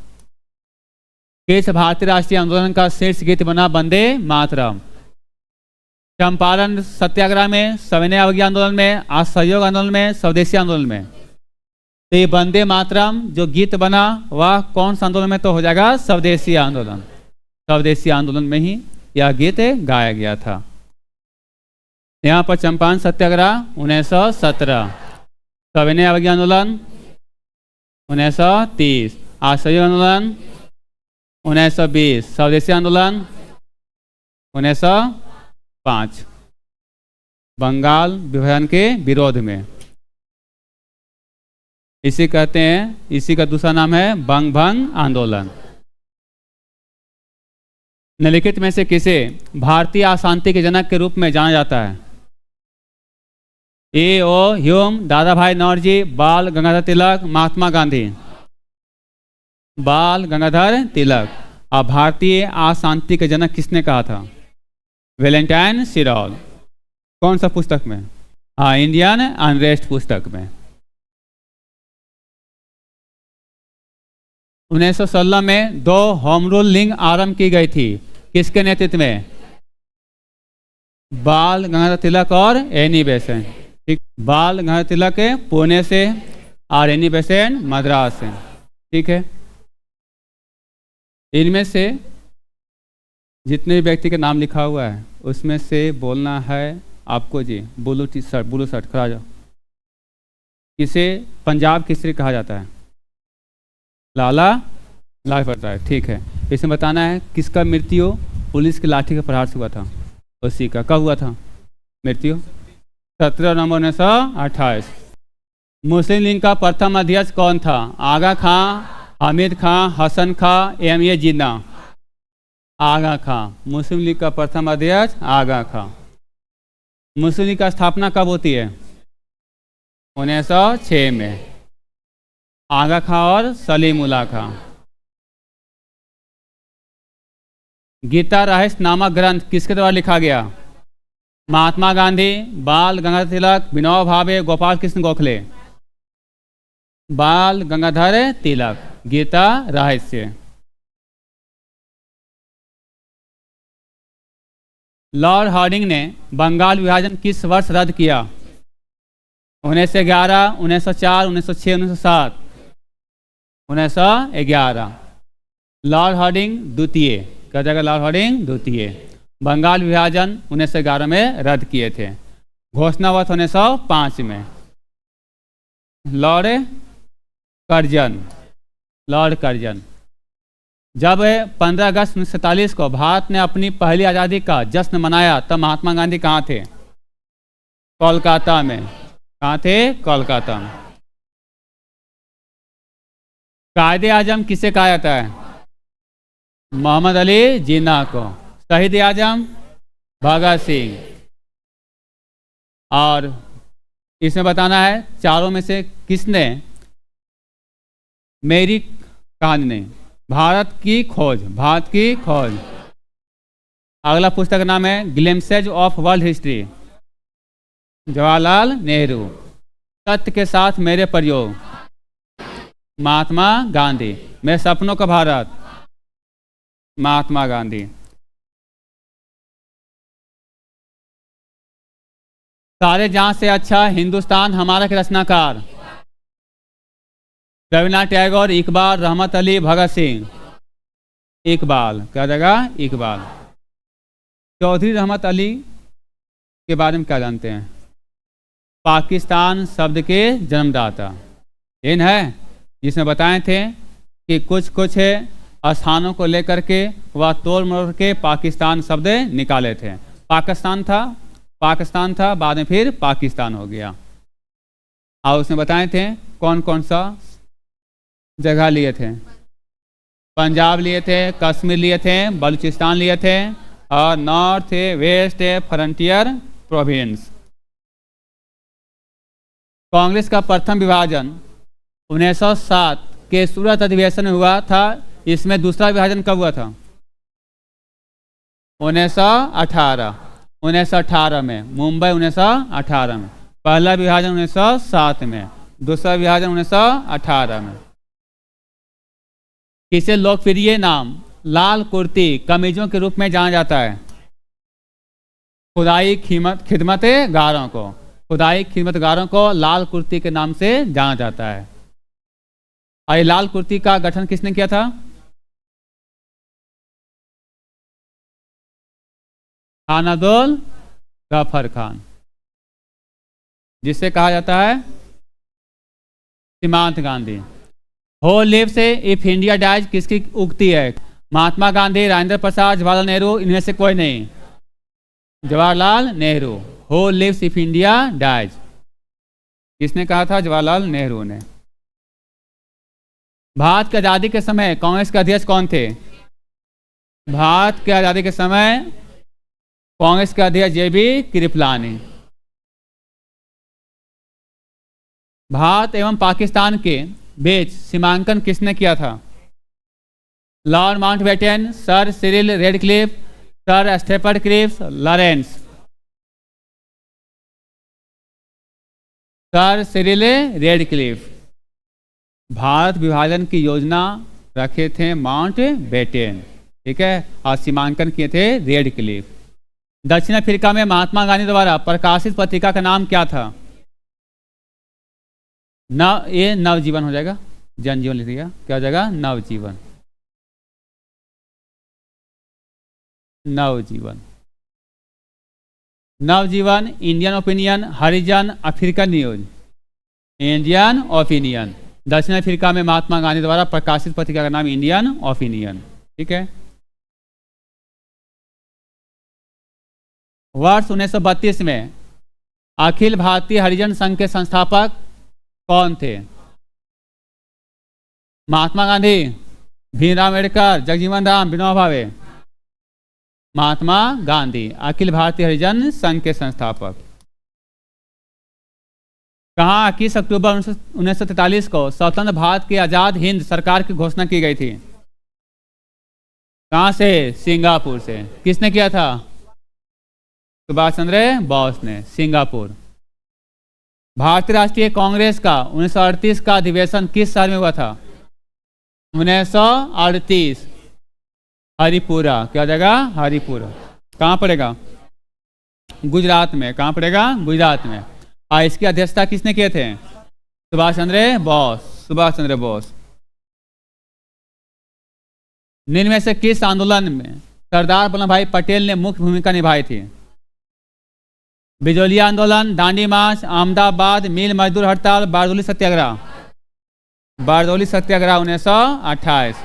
किस भारतीय राष्ट्रीय आंदोलन का शीर्ष गीत बना वंदे मातरम? चंपारण सत्याग्रह में, सविनय अवज्ञा आंदोलन में, असहयोग आंदोलन में, स्वदेशी आंदोलन में? तो ये वंदे मातरम जो गीत बना वह कौन सा आंदोलन में? तो हो जाएगा स्वदेशी आंदोलन। स्वदेशी आंदोलन में ही यह गीत गाया गया था। यहाँ पर चंपारण सत्याग्रह 1917, सविनय अवज्ञा आंदोलन 1930, असहयोग आंदोलन 1920, स्वदेशी आंदोलन 1905, बंगाल विभाजन के विरोध में। इसी कहते हैं, इसी का दूसरा नाम है बंग भंग आंदोलन। निम्नलिखित में से किसे भारतीय अशांति के जनक के रूप में जाना जाता है? ए ओ ह्यूम, दादा भाई नौरोजी, बाल गंगाधर तिलक, महात्मा गांधी? बाल गंगाधर तिलक। अब भारतीय अशांति के जनक किसने कहा था? वैलेंटाइन सिरौल। कौन सा पुस्तक में? हाँ, इंडियन अनरेस्ट पुस्तक में। 1916 में 2 होम रूल लीग आरंभ की गई थी, किसके नेतृत्व में? बाल गंगाधर तिलक और एनी बेसेंट। ठीक। बाल गंगाधर तिलक के पुणे से और एनी बेसेंट मद्रास से। ठीक है। इनमें से जितने भी व्यक्ति का नाम लिखा हुआ है उसमें से बोलना है आपको जी। Blue T shirt, blue shirt, खड़ा जाओ। किसे पंजाब केसरी कहा जाता है? लाला लाजपत राय। ठीक है। इसमें बताना है किसका मृत्यु पुलिस की लाठी के प्रहार से हुआ था? उसी का। कब हुआ था मृत्यु? 17 नवंबर 1928। मुस्लिम लीग का प्रथम अध्यक्ष कौन था? Aga Khan, Hamid Khan, Hasan Khan, M A Jinnah? आगा खां। मुस्लिम लीग का प्रथम अध्यक्ष आगा खां। मुस्लिम लीग का स्थापना कब होती है? 1906 में। आगा खां और सलीमुल्लाह खां। गीता रहस्य नामक ग्रंथ किसके द्वारा लिखा गया? महात्मा गांधी, बाल गंगाधर तिलक, विनोबा भावे, गोपाल कृष्ण गोखले? बाल गंगाधर तिलक। गीता रहस्य। लॉर्ड हार्डिंग ने बंगाल विभाजन किस वर्ष रद्द किया? 1911, 1904, 1906, 1907? 1911। लॉर्ड हार्डिंग द्वितीय। क्या जगह? लॉर्ड हार्डिंग द्वितीय। बंगाल विभाजन 1911 में रद्द किए थे। घोषणा हुआ था 1905 में। Lord Curzon. Lord Curzon. जब 15 अगस्त 1947 को भारत ने अपनी पहली आज़ादी का जश्न मनाया तब महात्मा गांधी कहाँ थे? कोलकाता में। कहाँ थे? कोलकाता में। कायदे आजम किसे कहा जाता है? मोहम्मद अली जिन्ना को। शहीद आजम भगत सिंह। और इसमें बताना है चारों में से किसने मेरी कहानी नहीं, भारत की खोज, भारत की खोज। अगला पुस्तक का नाम है glimpses of world history, Jawaharlal Nehru. सत्य के साथ मेरे प्रयोग, महात्मा गांधी। मेरे सपनों का भारत, महात्मा गांधी। सारे जहां से अच्छा हिंदुस्तान हमारा के रचनाकार, रविन्द्रनाथ टैगोर, इकबाल, रहमत अली, भगत सिंह। इकबाल। क्या जगह? इकबाल। चौधरी रहमत अली के बारे में क्या जानते हैं? पाकिस्तान शब्द के जन्मदाता। इन है जिसने बताए थे कि कुछ कुछ स्थानों को लेकर के वह तोड़ मरोड़ के पाकिस्तान शब्द निकाले थे। पाकिस्तान था, बाद में फिर पाकिस्तान हो गया। और उसने बताए थे कौन कौन सा जगह लिए थे। पंजाब लिए थे, कश्मीर लिए थे, बलूचिस्तान लिए थे और north west frontier province. Congress का प्रथम विभाजन 1907 के सूरत अधिवेशन में हुआ था। इसमें दूसरा विभाजन कब हुआ था? 1918 में, मुंबई 1918 में। पहला विभाजन 1907 में, दूसरा विभाजन 1918 में। किसे लोकप्रिय नाम लाल कुर्ती कमीजों के रूप में जाना जाता है? खुदाई खिदमतगारों को लाल कुर्ती के नाम से जाना जाता है। और लाल कुर्ती का गठन किसने किया था? खान अब्दुल गफर खान, जिसे कहा जाता है सीमांत गांधी। हो लिव से इफ इंडिया डाइज किसकी उक्ति है? महात्मा गांधी, राजेंद्र प्रसाद, जवाहरलाल नेहरू, इनमें से कोई नहीं। जवाहरलाल नेहरू। हो लिव्स इफ इंडिया डाइज किसने कहा था? जवाहरलाल नेहरू ने। भारत की आज़ादी के समय कांग्रेस के अध्यक्ष कौन थे? भारत की आज़ादी के समय कांग्रेस के अध्यक्ष JB कृपलानी। भारत एवं पाकिस्तान के बीच सीमांकन किसने किया था? Lord Mountbatten, sir Cyril Radcliffe, sir Stafford Cripps, Lawrence. Sir Cyril Radcliffe. Bharat विभाजन की योजना रखे थे माउंटबेटन, ठीक है, और सीमांकन किए थे रेडक्लिफ। दक्षिण अफ्रीका में महात्मा गांधी द्वारा प्रकाशित पत्रिका का नाम क्या था? ये नवजीवन हो जाएगा, जनजीवन लिख दिया, क्या हो जाएगा? नवजीवन। नवजीवन, इंडियन ओपिनियन, हरिजन, अफ्रीकन न्यूज। Indian opinion. दक्षिण अफ्रीका में महात्मा गांधी द्वारा प्रकाशित पत्रिका का नाम इंडियन ओपिनियन, ठीक है। वर्ष 1932 में अखिल भारतीय हरिजन संघ के संस्थापक कौन थे? महात्मा गांधी, भीमराव अम्बेडकर, जगजीवन राम, विनोबा भावे। महात्मा गांधी अखिल भारतीय हरिजन संघ के संस्थापक। कहाँ 21 अक्टूबर 1943 को स्वतंत्र भारत की आजाद हिंद सरकार की घोषणा की गई थी? कहाँ से? सिंगापुर से। किसने किया था? सुभाष चंद्र बोस ने, सिंगापुर। भारतीय राष्ट्रीय कांग्रेस का 1938 का अधिवेशन किस साल में हुआ था? 1938। हरिपुरा, क्या जगह? हरिपुरा। कहाँ पड़ेगा? गुजरात में। कहाँ पड़ेगा? गुजरात में। और इसकी अध्यक्षता किसने किए थे? सुभाष चंद्र बोस। निम्न में से किस आंदोलन में सरदार वल्लभ भाई पटेल ने मुख्य भूमिका निभाई थी? बिजोलिया आंदोलन, दांडी मार्च, अहमदाबाद मिल मजदूर हड़ताल, बारदोली सत्याग्रह। 1928।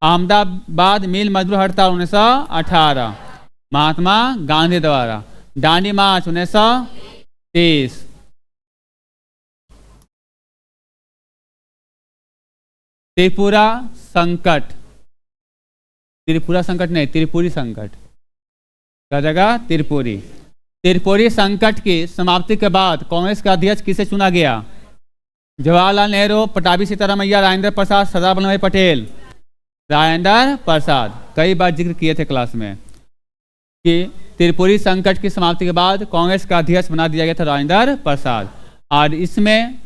अहमदाबाद मिल मजदूर हड़ताल 1918 महात्मा गांधी द्वारा। दांडी मार्च 1930। त्रिपुरा संकट नहीं, त्रिपुरी संकट। क्या जगह? त्रिपुरी संकट की समाप्ति के बाद कांग्रेस का अध्यक्ष किसे चुना गया? जवाहरलाल नेहरू, पटाभी सीतारामैया, राजेंद्र प्रसाद, सरदार वल्लभ भाई पटेल। राजेंद्र प्रसाद। कई बार जिक्र किए थे क्लास में कि त्रिपुरी संकट की समाप्ति के बाद कांग्रेस का अध्यक्ष बना दिया गया था राजेंद्र प्रसाद। और इसमें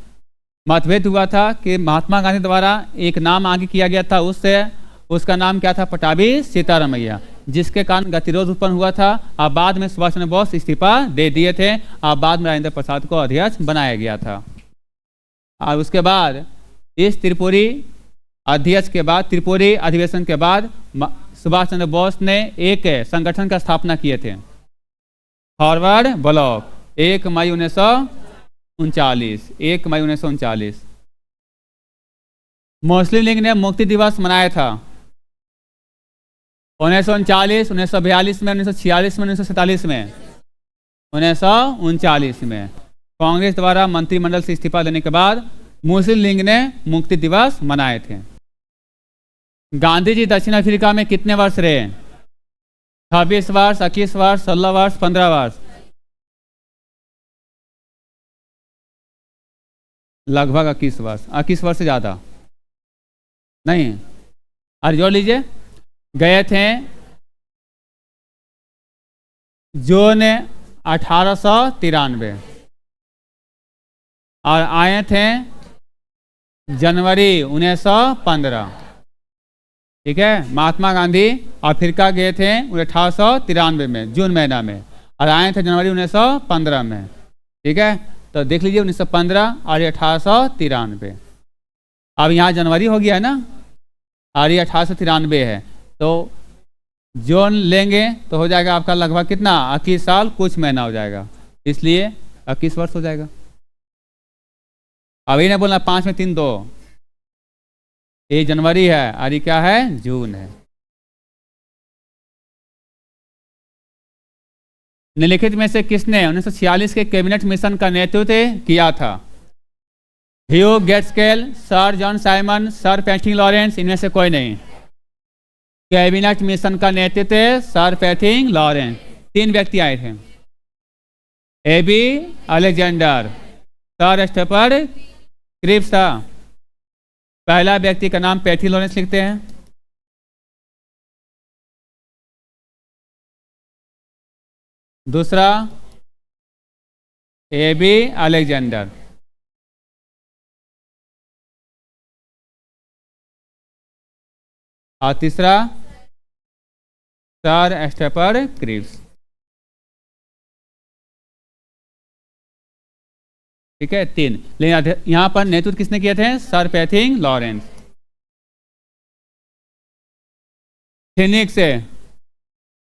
मतभेद हुआ था कि महात्मा गांधी द्वारा एक नाम आगे किया गया था, उसका नाम क्या था? पटाभी सीतारामैया, जिसके कारण गतिरोध उत्पन्न हुआ था। और बाद में सुभाष चंद्र बोस इस्तीफा दे दिए थे और बाद में राजेंद्र प्रसाद को अध्यक्ष बनाया गया था। और उसके बाद इस त्रिपुरी अधिवेशन के बाद सुभाष चंद्र बोस ने एक संगठन का स्थापना किए थे, फॉरवर्ड ब्लॉक। 1 मई 1939। मुस्लिम लीग ने मुक्ति दिवस मनाया था 1939, 1942 में, 1946 में, 1947 में, 1939 में। कांग्रेस द्वारा मंत्रिमंडल से इस्तीफा देने के बाद मुस्लिम लीग ने मुक्ति दिवस मनाए थे। गांधी जी दक्षिण अफ्रीका में कितने वर्ष रहे? 26 वर्ष, 21 वर्ष, 16 वर्ष, 15 वर्ष? लगभग 21 वर्ष। 21 वर्ष से ज़्यादा नहीं। और जोड़ लीजिए, गए थे जून 1893 और आए थे जनवरी 1915। ठीक है, महात्मा गांधी अफ्रीका गए थे 1893 में जून महीना में और आए थे जनवरी 1915 में। ठीक है, तो देख लीजिए 1915 और 1893। अब यहाँ जनवरी हो गया है ना और ये 1893 है, तो जून लेंगे तो हो जाएगा आपका लगभग कितना? 21 साल कुछ महीना हो जाएगा, इसलिए 21 वर्ष हो जाएगा। अब ये नहीं बोलना 5 में 3 2, ये जनवरी है और ये क्या है? जून है। निम्नलिखित में से किसने 1946 के कैबिनेट मिशन का नेतृत्व किया था? Hugh Gaitskell, sir John Simon, sir Pethick Lawrence, इनमें से कोई नहीं। कैबिनेट मिशन का नेतृत्व सर पैथिंग लॉरेंस। 3 व्यक्ति आए थे, A B Alexander, sir Stafford Cripps था। पहला व्यक्ति का नाम पैथिंग लॉरेंस लिखते हैं, दूसरा एबी अलेक्जेंडर, और तीसरा सर स्टेफर्ड क्रिप्स। ठीक है, 3। लेकिन यहां पर नेतृत्व किसने किए थे? Sir Pethick Lawrence. फिनिक्स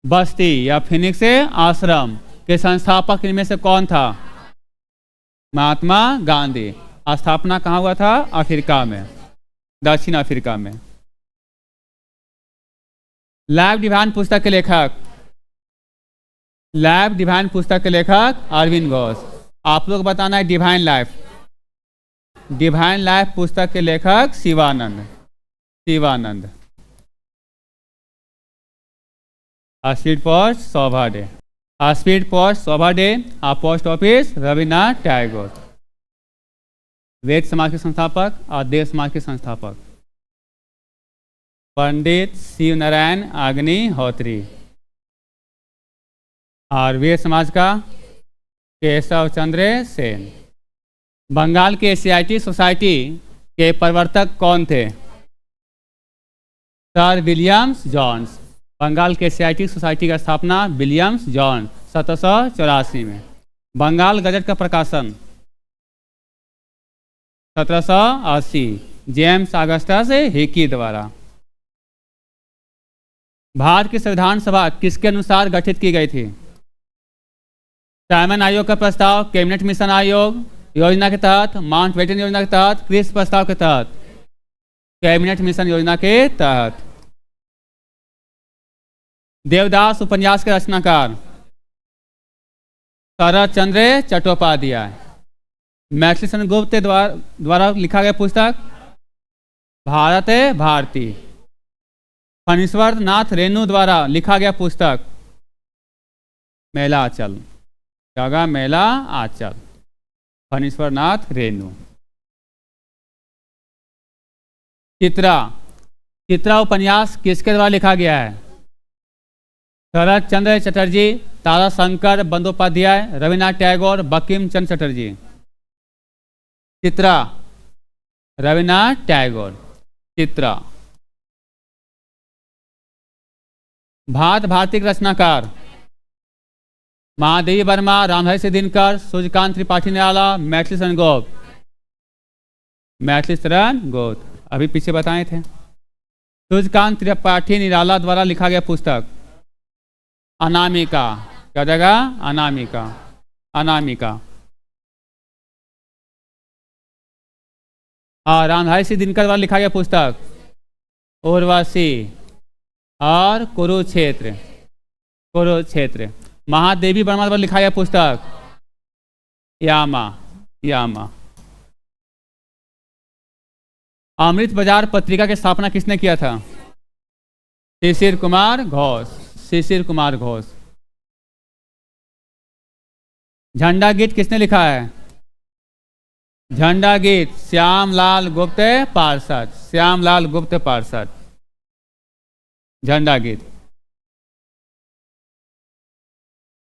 बस्ती या फिनिक्स आश्रम के संस्थापक इनमें से कौन था? महात्मा गांधी। स्थापना कहाँ हुआ था? अफ्रीका में, दक्षिण अफ्रीका में। लाइफ डिवाइन पुस्तक के लेखक, लाइफ डिवाइन पुस्तक के लेखक अरविंद घोष। आप लोग बताना है डिवाइन लाइफ, डिवाइन लाइफ पुस्तक के लेखक Shivanand, Shivanand. Speed post Shobha De, speed post Shobha De, post office Rabindranath Tagore. Veda Samaj के संस्थापक और देव समाज के संस्थापक पंडित शिव नारायण अग्निहोत्री। और वेद समाज का केशव चंद्र सेन। बंगाल के एशियाटिक सोसाइटी के प्रवर्तक कौन थे? Sir Williams Johns. बंगाल के एशियाटिक सोसाइटी का स्थापना विलियम्स जॉन्स 1784 में। बंगाल गजट का प्रकाशन 1780 जेम्स अगस्टस हिकी द्वारा। भारत की संविधान सभा किसके अनुसार गठित की गई थी? साइमन आयोग का प्रस्ताव, कैबिनेट मिशन आयोग योजना के तहत, माउंटबेटन योजना के तहत, क्रिप्स प्रस्ताव के तहत? कैबिनेट मिशन योजना के तहत। देवदास उपन्यास के रचनाकार शरद चंद्र चट्टोपाध्याय। मैथिली चंद्रगुप्त द्वारा लिखा गया पुस्तक भारत भारती। फणीश्वर नाथ रेणु द्वारा लिखा गया पुस्तक मेला आंचल, जगह मेला आंचल, फणीश्वर नाथ रेणु। चित्रा, चित्रा उपन्यास किसके द्वारा लिखा गया है? शरद चंद्र चटर्जी, ताराशंकर बंदोपाध्याय, रविन्द्रनाथ टैगोर, बंकिम चंद्र चटर्जी। चित्रा रविन्द्रनाथ टैगोर। चित्रा। भारत भारती के रचनाकार महादेवी वर्मा, रामधारी सिंह दिनकर, सूर्यकांत त्रिपाठी निराला, मैथिली शरण गुप्त। मैथिली शरण गुप्त अभी पीछे बताए थे। सूर्यकांत त्रिपाठी निराला द्वारा लिखा गया पुस्तक अनामिका। क्या जगह? अनामिका, अनामिका। हाँ, रामधारी सिंह दिनकर द्वारा लिखा गया पुस्तक उर्वशी और कुरुक्षेत्र। कुरुक्षेत्र। महादेवी वर्मा द्वारा लिखा गया पुस्तक यामा। यामा। अमृत बाजार पत्रिका की स्थापना किसने किया था? शिशिर कुमार घोष। शिशिर कुमार घोष। झंडा गीत किसने लिखा है? झंडा गीत श्यामलाल गुप्त पार्षद। श्यामलाल गुप्त पार्षद। झंडा गीत।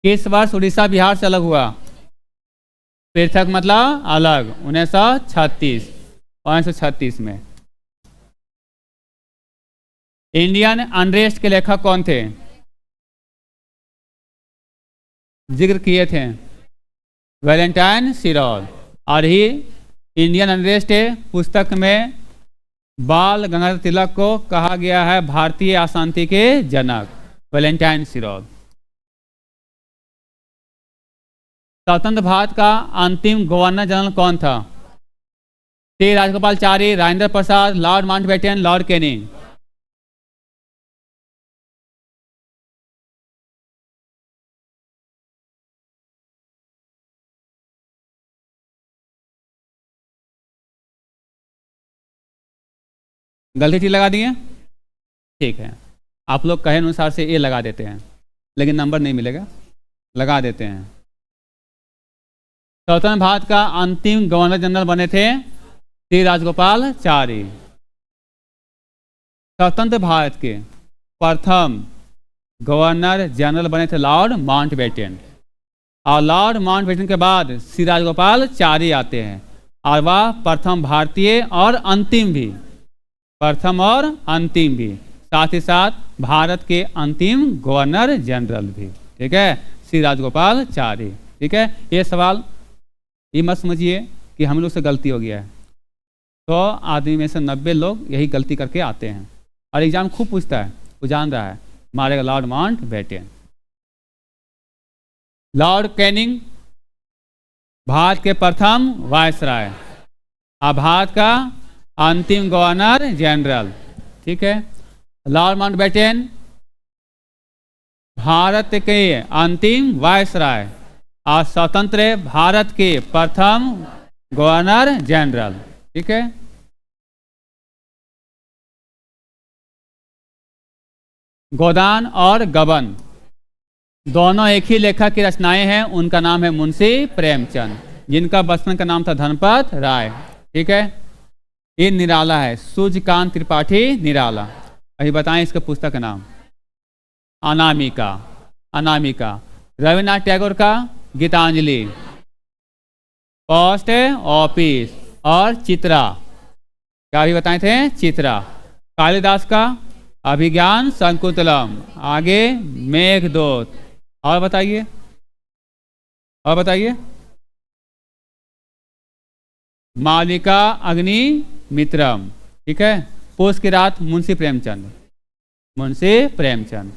किस वर्ष उड़ीसा बिहार से अलग हुआ? पृथक मतलब अलग, 1936। 1936 में। इंडियन अनरेस्ट के लेखक कौन थे? जिक्र किए थे वैलेंटाइन सिरौल। और ही इंडियन अनरेस्ट पुस्तक में बाल गंगाधर तिलक को कहा गया है भारतीय अशांति के जनक, वैलेंटाइन सिरौल। स्वतंत्र भारत का अंतिम गवर्नर जनरल कौन था? Shri Rajagopalachari, Rajendra Prasad, Lord Mountbatten, Lord Canning. गलती चीज लगा दिए? ठीक है, आप लोग कहे अनुसार से ये लगा देते हैं, लेकिन नंबर नहीं मिलेगा, लगा देते हैं। स्वतंत्र भारत का अंतिम गवर्नर जनरल बने थे श्री राजगोपालाचारी। स्वतंत्र भारत के प्रथम गवर्नर जनरल बने थे लॉर्ड माउंटबेटन। और लॉर्ड माउंटबेटन के बाद श्री राजगोपालाचारी आते हैं, और वह प्रथम भारतीय और अंतिम भी, प्रथम और अंतिम भी, साथ ही साथ भारत के अंतिम गवर्नर जनरल भी। ठीक है, श्री राजगोपालाचारी। ठीक है, ये सवाल ये मत समझिए कि हम लोग से गलती हो गया है। 100 आदमी में से 90 लोग यही गलती करके आते हैं, और एग्जाम खूब पूछता है, वो जान रहा है, मारेगा Lord Mountbatten. Lord Canning Bharat के प्रथम वायसराय और भारत का अंतिम गवर्नर जनरल। ठीक है, लॉर्ड माउंटबेटन भारत के अंतिम वायसराय और स्वतंत्र भारत के प्रथम गवर्नर जनरल। ठीक है, गोदान और गबन दोनों एक ही लेखक की रचनाएं हैं। उनका नाम है मुंशी प्रेमचंद, जिनका बचपन का नाम था धनपत राय। ठीक है, ये निराला है, सूर्यकांत त्रिपाठी निराला। अभी बताएं इसका पुस्तक का नाम। अनामिका। अनामिका। रविन्द्रनाथ टैगोर का गीतांजलि, पोस्ट ऑफिस और चित्रा। क्या अभी बताए थे? चित्रा। कालिदास का अभिज्ञान संकुतलम, आगे मेघदूत। और बताइए, और बताइए। मालिका अग्नि मित्रम। ठीक है, पोष की रात मुंशी प्रेमचंद। मुंशी प्रेमचंद।